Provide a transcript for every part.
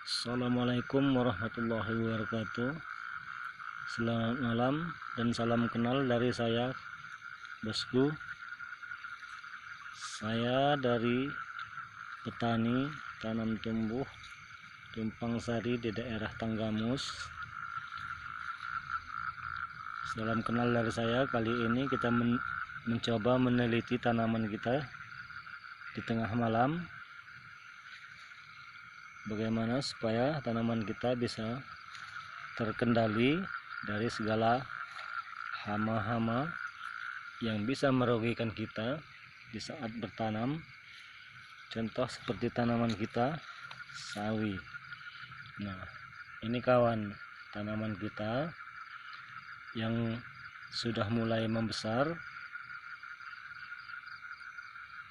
Assalamualaikum warahmatullahi wabarakatuh. Selamat malam dan salam kenal dari saya, bosku. Saya dari petani tanam tumbuh tumpang sari di daerah Tanggamus. Salam kenal dari saya. Kali ini kita mencoba meneliti tanaman kita di tengah malam, bagaimana supaya tanaman kita bisa terkendali dari segala hama-hama yang bisa merugikan kita di saat bertanam. Contoh seperti tanaman kita sawi. Nah, ini kawan, tanaman kita yang sudah mulai membesar.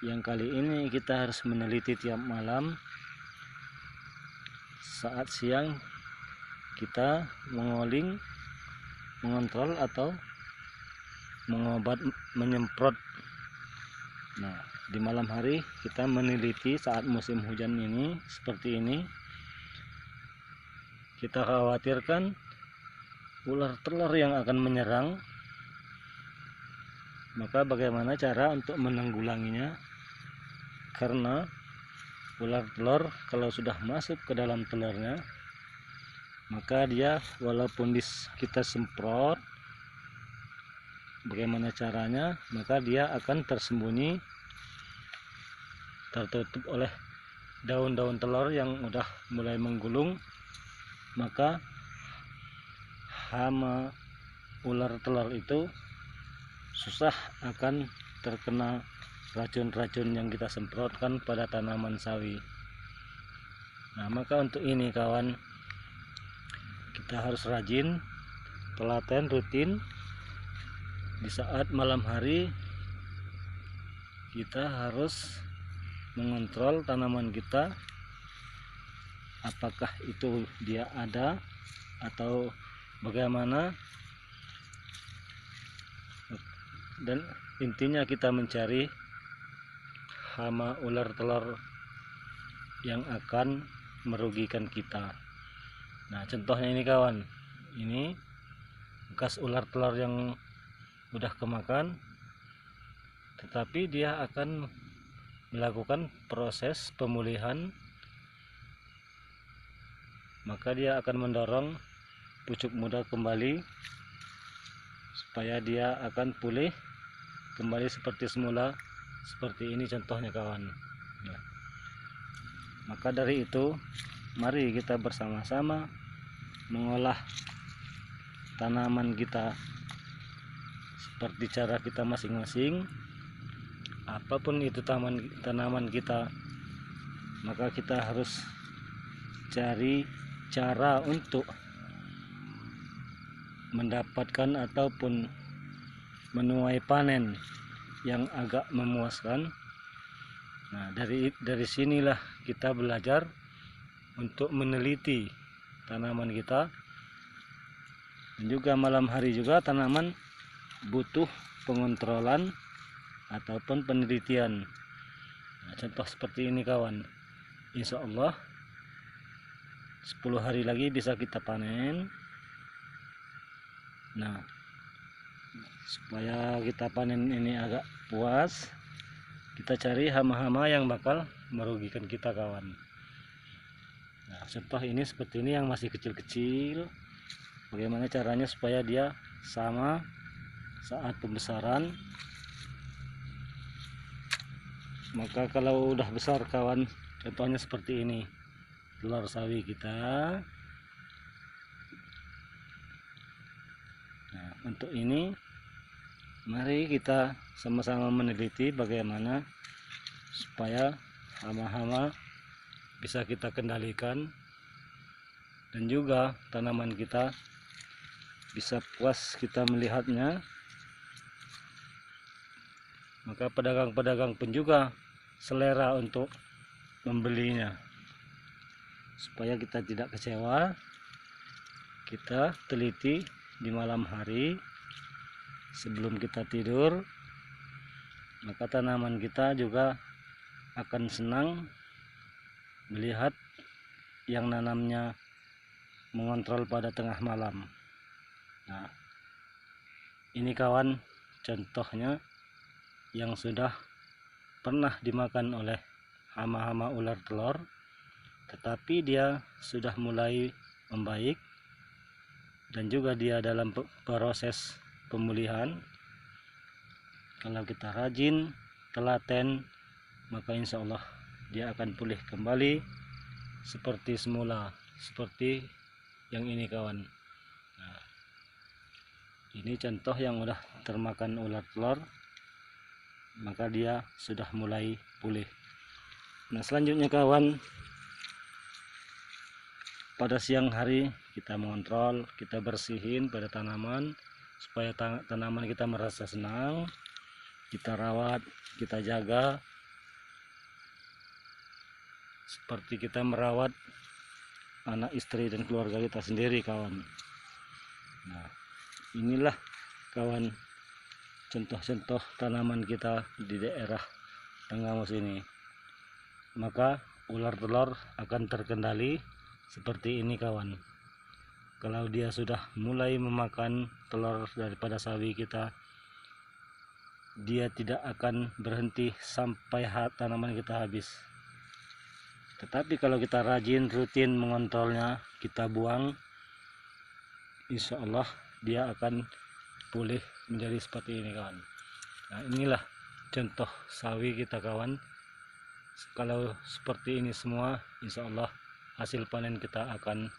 Yang kali ini kita harus meneliti tiap malam. Saat siang kita mengoling, mengontrol atau mengobat, menyemprot. Nah, di malam hari kita meneliti saat musim hujan ini seperti ini. Kita khawatirkan ular telur yang akan menyerang. Maka bagaimana cara untuk menanggulanginya? Karena ular telur kalau sudah masuk ke dalam telurnya, maka dia walaupun kita semprot bagaimana caranya, maka dia akan tersembunyi, tertutup oleh daun-daun telur yang udah mulai menggulung. Maka hama ular telur itu susah akan terkena racun-racun yang kita semprotkan pada tanaman sawi. Nah, maka untuk ini kawan, kita harus rajin, telaten, rutin. Di saat malam hari kita harus mengontrol tanaman kita, apakah itu dia ada atau bagaimana. Dan intinya kita mencari hama ular telur yang akan merugikan kita. Nah, contohnya ini kawan, ini bekas ular telur yang udah kemakan, tetapi dia akan melakukan proses pemulihan. Maka dia akan mendorong pucuk muda kembali supaya dia akan pulih kembali seperti semula. Seperti ini contohnya kawan. Nah, maka dari itu mari kita bersama-sama mengolah tanaman kita seperti cara kita masing-masing. Apapun itu tanaman kita, maka kita harus cari cara untuk mendapatkan ataupun menuai panen yang agak memuaskan. Nah, dari sinilah kita belajar untuk meneliti tanaman kita. Dan juga malam hari juga tanaman butuh pengontrolan ataupun penelitian. Nah, contoh seperti ini kawan, insya Allah 10 hari lagi bisa kita panen. Nah, supaya kita panen ini agak puas, kita cari hama-hama yang bakal merugikan kita kawan. Nah, contoh ini seperti ini yang masih kecil-kecil. Bagaimana caranya supaya dia sama saat pembesaran. Maka kalau udah besar kawan, contohnya seperti ini telur sawi kita. Nah, untuk ini mari kita sama-sama meneliti bagaimana supaya hama-hama bisa kita kendalikan dan juga tanaman kita bisa puas kita melihatnya. Maka pedagang-pedagang pun juga selera untuk membelinya. Supaya kita tidak kecewa, kita teliti di malam hari sebelum kita tidur. Maka tanaman kita juga akan senang melihat yang nanamnya mengontrol pada tengah malam. Nah, ini kawan contohnya yang sudah pernah dimakan oleh hama-hama ular telur, tetapi dia sudah mulai membaik dan juga dia dalam proses pemulihan. Kalau kita rajin, telaten, maka insya Allah dia akan pulih kembali seperti semula, seperti yang ini kawan. Nah, ini contoh yang udah termakan ular telur, maka dia sudah mulai pulih. Nah, selanjutnya kawan, pada siang hari kita mengontrol, kita bersihin pada tanaman supaya tanaman kita merasa senang. Kita rawat, kita jaga seperti kita merawat anak, istri, dan keluarga kita sendiri kawan. Nah, inilah kawan contoh-contoh tanaman kita di daerah Tenggamus ini. Maka ular telur akan terkendali seperti ini kawan. Kalau dia sudah mulai memakan telur daripada sawi kita, dia tidak akan berhenti sampai tanaman kita habis. Tetapi kalau kita rajin, rutin mengontrolnya, kita buang, insya Allah dia akan pulih menjadi seperti ini kawan. Nah, inilah contoh sawi kita kawan. Kalau seperti ini semua, insya Allah hasil panen kita akan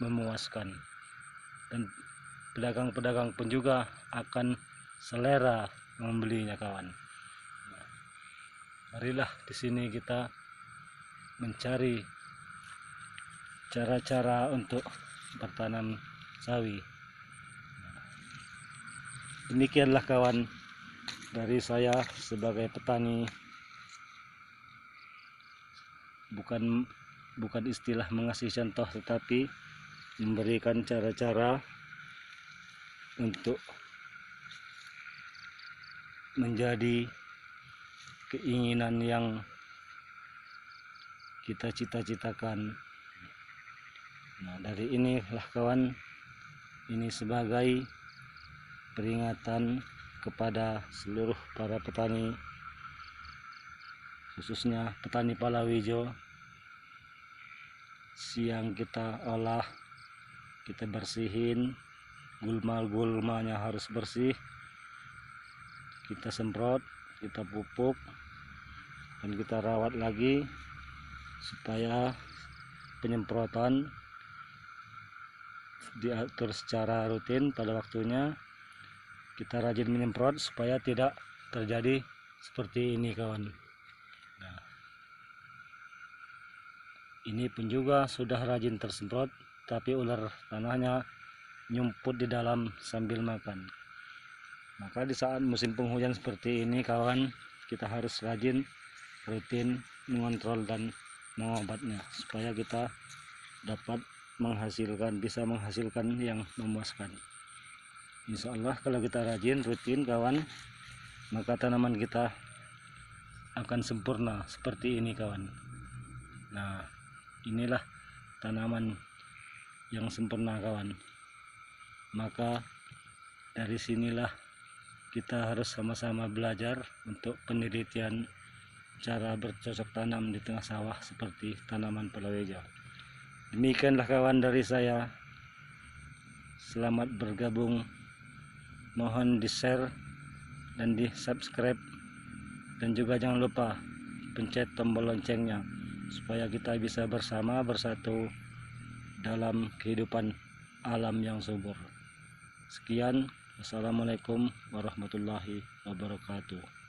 memuaskan, dan pedagang-pedagang pun juga akan selera membelinya kawan. Nah, marilah di sini kita mencari cara-cara untuk bertanam sawi. Demikianlah kawan dari saya sebagai petani. Bukan istilah mengasih contoh, tetapi memberikan cara-cara untuk menjadi keinginan yang kita cita-citakan. Nah, dari inilah kawan, ini sebagai peringatan kepada seluruh para petani, khususnya petani palawija. Siang kita olah, kita bersihin, gulma-gulmanya harus bersih, kita semprot, kita pupuk, dan kita rawat lagi supaya penyemprotan diatur secara rutin pada waktunya. Kita rajin menyemprot supaya tidak terjadi seperti ini kawan. Nah, ini pun juga sudah rajin tersemprot, tapi ular tanahnya nyumput di dalam sambil makan. Maka di saat musim penghujan seperti ini kawan, kita harus rajin, rutin mengontrol dan mengobatnya supaya kita dapat bisa menghasilkan yang memuaskan. Insya Allah kalau kita rajin, rutin kawan, maka tanaman kita akan sempurna seperti ini kawan. Nah, inilah tanaman yang sempurna kawan. Maka dari sinilah kita harus sama-sama belajar untuk penelitian cara bercocok tanam di tengah sawah seperti tanaman palawija. Demikianlah kawan dari saya. Selamat bergabung. Mohon di share dan di subscribe, dan juga jangan lupa pencet tombol loncengnya supaya kita bisa bersatu dalam kehidupan alam yang subur. Sekian, wassalamualaikum warahmatullahi wabarakatuh.